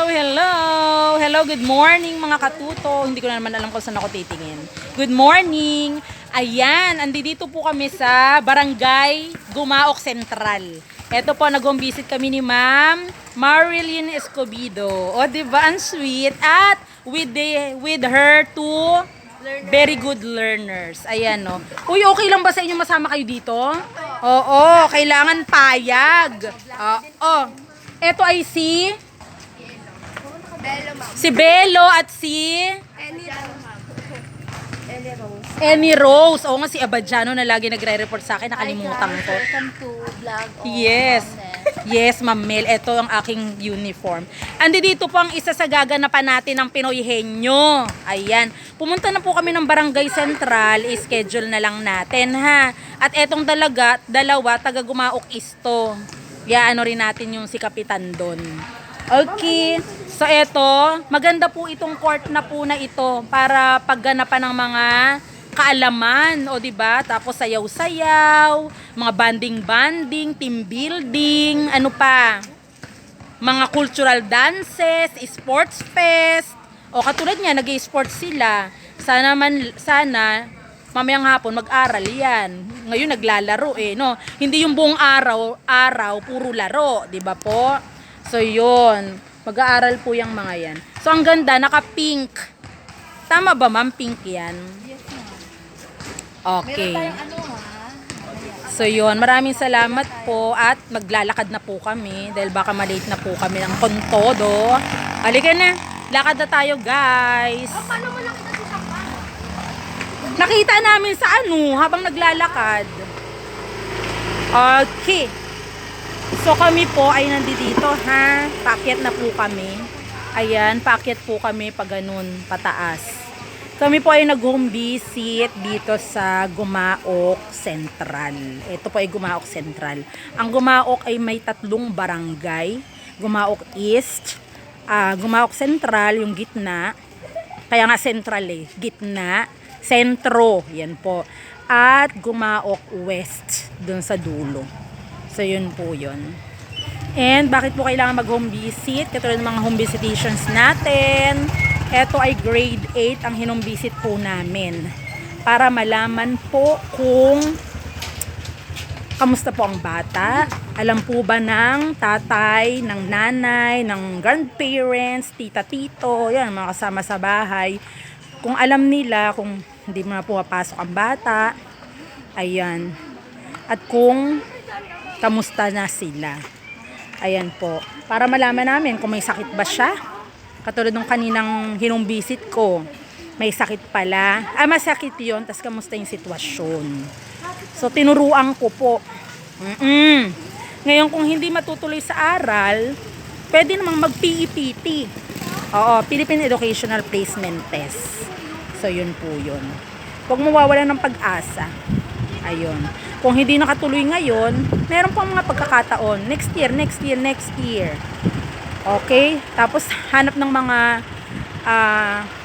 Hello! Hello, good morning mga katuto. Hindi ko na naman alam kung saan ako titingin. Good morning! Ayan, andito po kami sa Barangay Gumaok Central. Ito po, nag-home visit kami ni Ma'am Marilyn Escobedo. O, diba? Ang sweet. At with her two very good learners. Ayan, no. Uy, okay lang ba sa inyo masama kayo dito? Oo, kailangan payag. Oo. Ito ay si Bello at si Amy Rose. Oo nga, si Abadjano na lagi nagre-report sa akin. Nakalimutan ko. Welcome to vlog. Yes. Yes, Ma'am Mel. Ito ang aking uniform. Andi dito po ang isa sa gaganapan natin ng Pinoy Henyo. Ayan. Pumunta na po kami ng Barangay Central. I-schedule na lang natin, ha. At etong dalawa, taga Gumaok Isto. Ano rin natin yung si Kapitan doon. Okay. So eto, maganda po itong court na po na ito para pagganapan ng mga kaalaman, o di ba? Tapos sayaw-sayaw, mga banding-banding, team building, ano pa? Mga cultural dances, sports fest. O katulad niya, nag-i-sports sila. Sana mamayang hapon mag-aral 'yan. Ngayon naglalaro no. Hindi yung buong araw puro laro, 'di ba po? So 'yun. Mag-aaral po yung mga 'yan. So ang ganda, naka-pink. Tama ba, ma'am? Pink 'yan. Yes, ma'am. Okay. Meron tayong ano, ha? So 'yun, maraming salamat po at maglalakad na po kami dahil baka malate na po kami ng kontodo. Halika na. Lakad na tayo, guys. Paano mo nakita si Sakpa? Nakita namin sa habang naglalakad. Okay. So kami po ay nandito, ha. Paakyat na po kami. Ayan, paakyat po kami pa ganun, pataas. Kami po ay nag-home visit dito sa Gumaok Central. Ito po ay Gumaok Central. Ang Gumaok ay may 3 barangay. Gumaok East, Gumaok Central, yung gitna. Kaya nga central gitna. Sentro, yan po. At Gumaok West, dun sa dulo. So yun po yun. And bakit po kailangan mag-home visit? Katulad ng mga home visitations natin. Ito ay grade 8 ang hinome visit po namin. Para malaman po kung kamusta po ang bata. Alam po ba ng tatay, ng nanay, ng grandparents, tita, tito, yan, mga kasama sa bahay. Kung alam nila, kung hindi mo na pumapasok ang bata, ayan. At kung kamusta na sila. Ayan po. Para malaman namin kung may sakit ba siya. Katulad nung kaninang hinong visit ko, may sakit pala. Masakit yun, tas kamusta yung sitwasyon. So, tinuruan ko po. Ngayon, kung hindi matutuloy sa aral, pwede namang mag-PEPT. Oo, Philippine Educational Placement Test. So, yun po yun. Huwag mawawala ng pag-asa. Ayun. Kung hindi nakatuloy ngayon, meron po mga pagkakataon. Next year. Okay? Tapos, hanap ng mga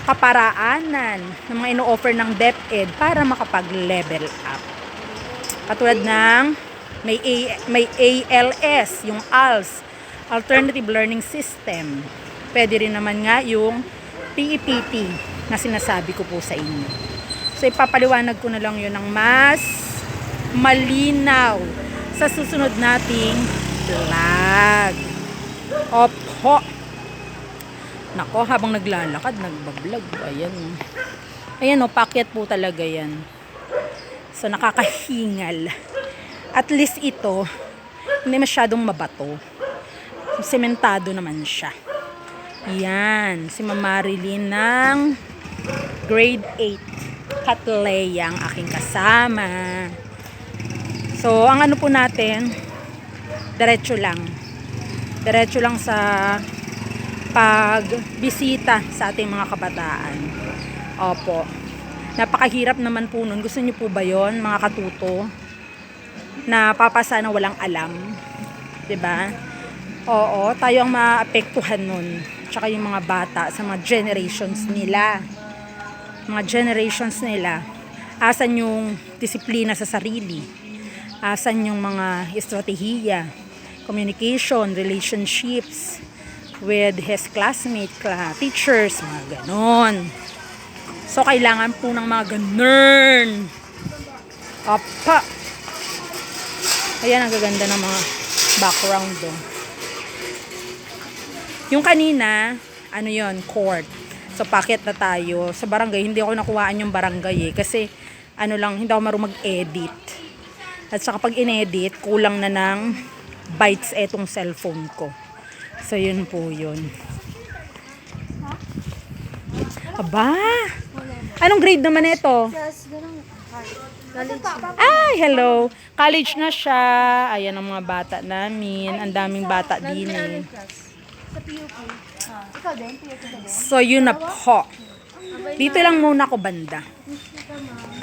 kaparaanan, ng mga ino-offer ng DepEd para makapag-level up. Katulad ng may ALS, yung ALS, Alternative Learning System. Pwede rin naman nga yung PEPT na sinasabi ko po sa inyo. So, ipapaliwanag ko na lang yun ng mas malinaw sa susunod nating vlog. Opo. Nako, habang naglalakad, nagbablog. Ayan o, paakyat po talaga yan. So, nakakahingal. At least ito, hindi masyadong mabato. Sementado naman siya. Yan, si Ma'am Marilyn ng grade 8. Katlea ang aking kasama. So, ang ano po natin, diretso lang. Diretso lang sa pagbisita sa ating mga kabataan. Opo. Napakahirap naman po nun. Gusto niyo po ba yon, mga katuto? Na papasa na walang alam. 'Di ba? Oo, tayo ang maapektuhan nun. Tsaka yung mga bata sa mga generations nila. Asan yung disiplina sa sarili? Asan yung mga estratehiya, communication, relationships, with his classmate, teachers, mga ganon. So, kailangan po ng mga ganun. Apa! Ayan, ang gaganda ng mga background do. Yung kanina, ano yon, court. So, packet na tayo. Sa barangay, hindi ako nakuhaan yung barangay kasi, ano lang, hindi ako marunong mag-edit. At saka pag in-edit, kulang na ng bytes etong cellphone ko. So, yun po yun. Aba! Anong grade naman ito? Plus, ganun. College. Ay, hello. College na siya. Ayan ang mga bata namin. Ang daming bata din eh. Sa PUP. Ikaw din? PUP ka din? So, yun na po. Dito lang muna ako banda.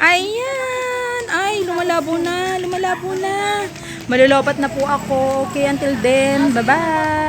Ayan! Ay, lumalabo na. Lumalabo na. Malulupat na po ako. Okay, until then. Bye-bye!